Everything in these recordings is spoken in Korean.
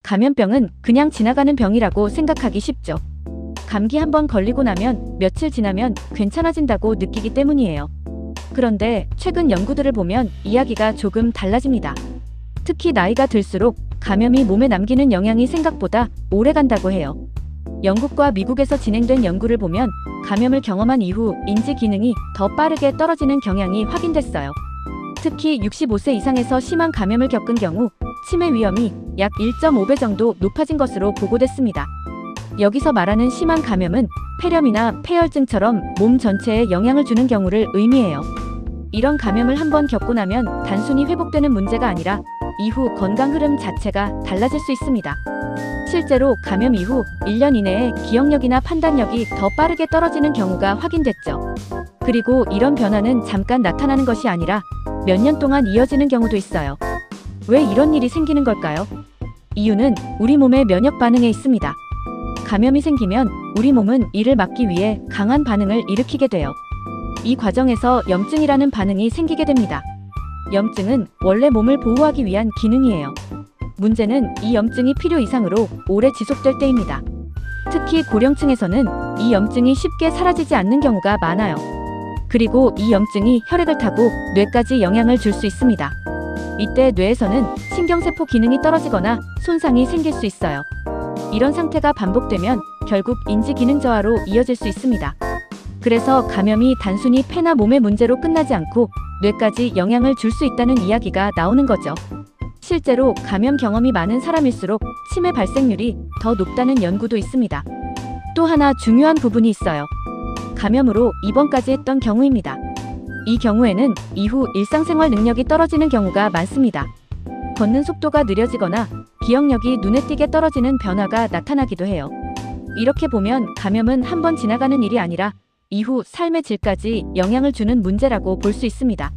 감염병은 그냥 지나가는 병이라고 생각하기 쉽죠. 감기 한번 걸리고 나면 며칠 지나면 괜찮아진다고 느끼기 때문이에요. 그런데 최근 연구들을 보면 이야기가 조금 달라집니다. 특히 나이가 들수록 감염이 몸에 남기는 영향이 생각보다 오래 간다고 해요. 영국과 미국에서 진행된 연구를 보면 감염을 경험한 이후 인지 기능이 더 빠르게 떨어지는 경향이 확인됐어요. 특히 65세 이상에서 심한 감염을 겪은 경우 치매 위험이 약 1.5배 정도 높아진 것으로 보고됐습니다. 여기서 말하는 심한 감염은 폐렴이나 폐혈증처럼 몸 전체에 영향을 주는 경우를 의미해요. 이런 감염을 한번 겪고 나면 단순히 회복되는 문제가 아니라 이후 건강 흐름 자체가 달라질 수 있습니다. 실제로 감염 이후 1년 이내에 기억력이나 판단력이 더 빠르게 떨어지는 경우가 확인됐죠. 그리고 이런 변화는 잠깐 나타나는 것이 아니라 몇 년 동안 이어지는 경우도 있어요. 왜 이런 일이 생기는 걸까요? 이유는 우리 몸의 면역 반응에 있습니다. 감염이 생기면 우리 몸은 이를 막기 위해 강한 반응을 일으키게 돼요. 이 과정에서 염증이라는 반응이 생기게 됩니다. 염증은 원래 몸을 보호하기 위한 기능이에요. 문제는 이 염증이 필요 이상으로 오래 지속될 때입니다. 특히 고령층에서는 이 염증이 쉽게 사라지지 않는 경우가 많아요. 그리고 이 염증이 혈액을 타고 뇌까지 영향을 줄 수 있습니다. 이때 뇌에서는 신경세포 기능이 떨어지거나 손상이 생길 수 있어요. 이런 상태가 반복되면 결국 인지 기능 저하로 이어질 수 있습니다. 그래서 감염이 단순히 폐나 몸의 문제로 끝나지 않고 뇌까지 영향을 줄 수 있다는 이야기가 나오는 거죠. 실제로 감염 경험이 많은 사람일수록 치매 발생률이 더 높다는 연구도 있습니다. 또 하나 중요한 부분이 있어요. 감염으로 입원까지 했던 경우입니다. 이 경우에는 이후 일상생활 능력이 떨어지는 경우가 많습니다. 걷는 속도가 느려지거나 기억력이 눈에 띄게 떨어지는 변화가 나타나기도 해요. 이렇게 보면 감염은 한번 지나가는 일이 아니라 이후 삶의 질까지 영향을 주는 문제라고 볼 수 있습니다.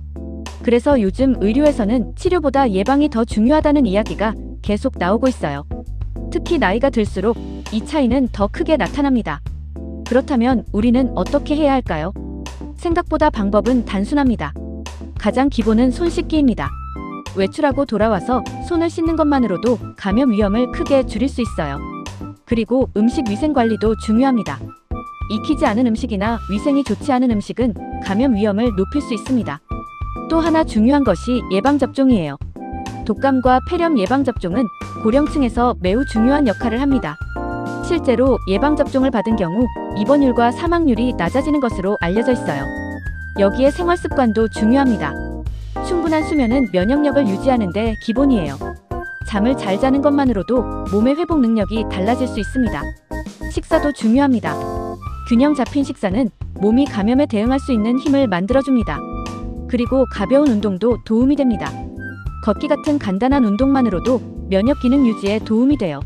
그래서 요즘 의료에서는 치료보다 예방이 더 중요하다는 이야기가 계속 나오고 있어요. 특히 나이가 들수록 이 차이는 더 크게 나타납니다. 그렇다면 우리는 어떻게 해야 할까요? 생각보다 방법은 단순합니다. 가장 기본은 손 씻기입니다. 외출하고 돌아와서 손을 씻는 것만으로도 감염 위험을 크게 줄일 수 있어요. 그리고 음식 위생 관리도 중요합니다. 익히지 않은 음식이나 위생이 좋지 않은 음식은 감염 위험을 높일 수 있습니다. 또 하나 중요한 것이 예방접종이에요. 독감과 폐렴 예방접종은 고령층에서 매우 중요한 역할을 합니다. 실제로 예방접종을 받은 경우 입원율과 사망률이 낮아지는 것으로 알려져 있어요. 여기에 생활습관도 중요합니다. 충분한 수면은 면역력을 유지하는 데 기본이에요. 잠을 잘 자는 것만으로도 몸의 회복 능력이 달라질 수 있습니다. 식사도 중요합니다. 균형 잡힌 식사는 몸이 감염에 대응할 수 있는 힘을 만들어줍니다. 그리고 가벼운 운동도 도움이 됩니다. 걷기 같은 간단한 운동만으로도 면역 기능 유지에 도움이 돼요.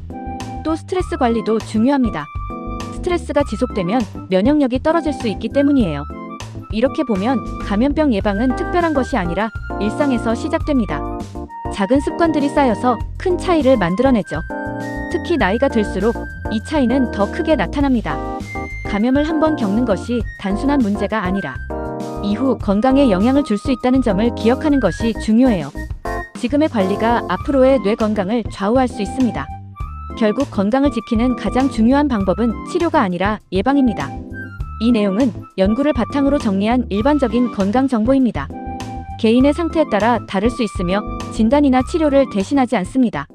또 스트레스 관리도 중요합니다. 스트레스가 지속되면 면역력이 떨어질 수 있기 때문이에요. 이렇게 보면 감염병 예방은 특별한 것이 아니라 일상에서 시작됩니다. 작은 습관들이 쌓여서 큰 차이를 만들어내죠. 특히 나이가 들수록 이 차이는 더 크게 나타납니다. 감염을 한번 겪는 것이 단순한 문제가 아니라 이후 건강에 영향을 줄 수 있다는 점을 기억하는 것이 중요해요. 지금의 관리가 앞으로의 뇌 건강을 좌우할 수 있습니다. 결국 건강을 지키는 가장 중요한 방법은 치료가 아니라 예방입니다. 이 내용은 연구를 바탕으로 정리한 일반적인 건강 정보입니다. 개인의 상태에 따라 다를 수 있으며 진단이나 치료를 대신하지 않습니다.